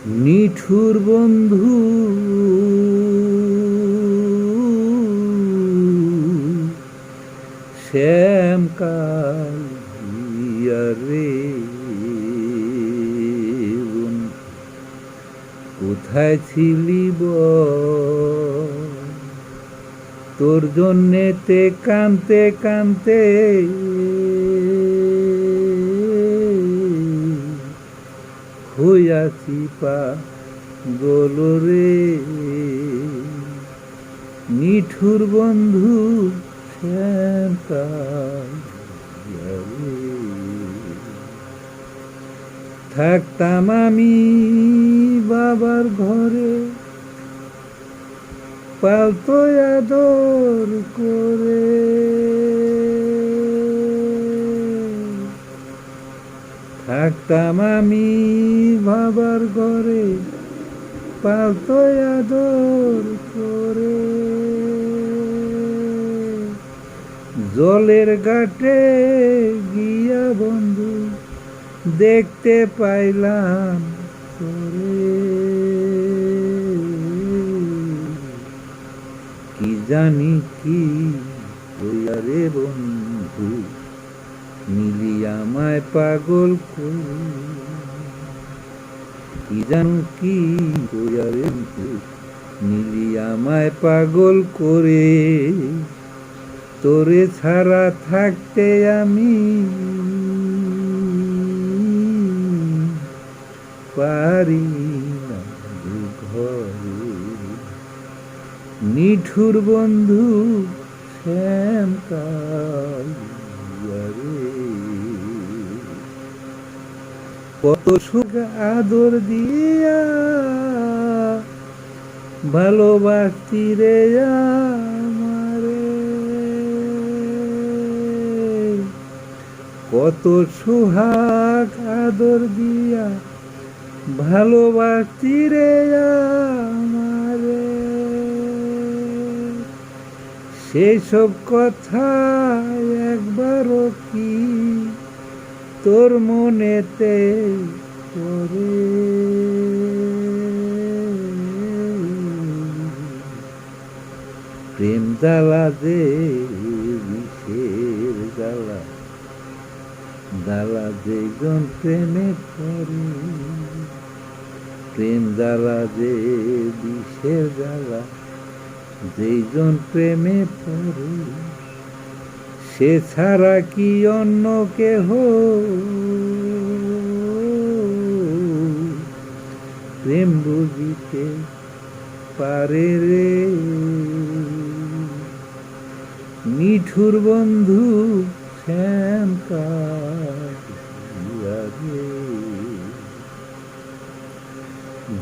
নিঠুর বন্ধু শ্যামকাল রে, কোথায় ছিলি বল? তোর জন্যেতে কানতে কানতে হইয়াছি পাগল রে। নিঠুর বন্ধু শ্যামকাল রে, থাকতাম আমি বাবার ঘরে, পালতো আদর করে। থাকতাম আমি বাবার ঘরে, পালতো আদর করে। জলের ঘাটে গিয়া বন্ধু দেখতে পাইলাম তোরে। কি জানি কি হইয়া রে বন্ধু, মিলি আমায় পাগল করে। কি জানো কি হইয়া রে বন্ধু, মিলি আমায় পাগল করে। তোরে ছাড়া থাকতে আমি পারি না ঘরে। নিঠুর বন্ধু শ্যামকাল রে, কত সুখ আদর দিয়া ভালোবাসতি রে আমারে। কত সুহাগ আদর দিয়া ভালোবাসতি রে আমারে। সেসব কথা একবারও কি তোর মনেতে পড়ে? প্রেম জ্বালা যে বিষের জ্বালা, জ্বালা যেজন প্রেমে পড়ে। প্রেম জ্বালা যে বিষের জ্বালা, যেজন প্রেমে পড়ে। সে ছাড়া কি অন্য কেহ প্রেম বুঝিতে পারে রে। নিঠুর বন্ধু শ্যামকাল রে,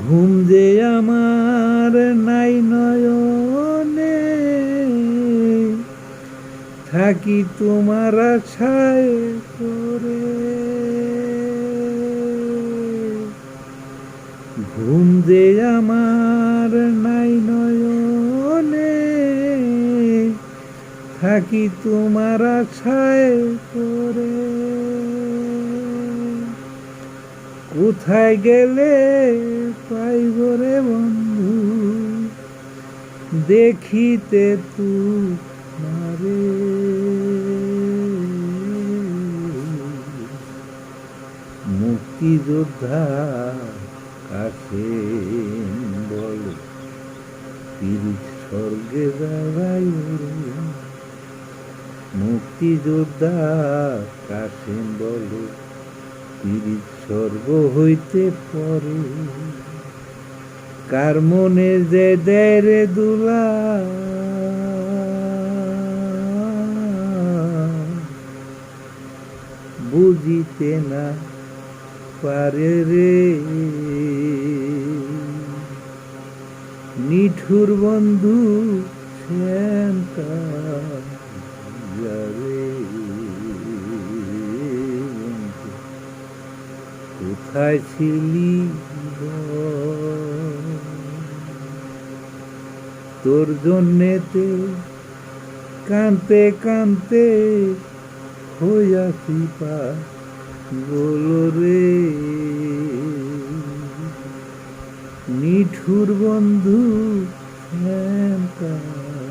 ঘুম যে আমার নাই নয়নে, থাকি তোমার আশায় করে। ঘুম যে আমার নাই নয়নে, থাকি তোমার আশায় করে। কোথায় গেলে পাইব রে বন্ধু দেখিতে তোমারে। মুক্তিযোদ্ধা কাছে বলে, পীড়িত স্বর্গে যাওয়াই রে। মুক্তিযোদ্ধা কাছে বলে, পীড়িত স্বর্গ হইতে পরে। কার মনে যে দেয় রে দুলা, বুঝিতে না পারে রে। নিঠুর বন্ধু শ্যামকাল রে, কোথায় ছিলি বল? তোর জন্যেতে কানতে কানতে হইয়াছি পাগল রে। নিঠুর বন্ধু শ্যামকাল।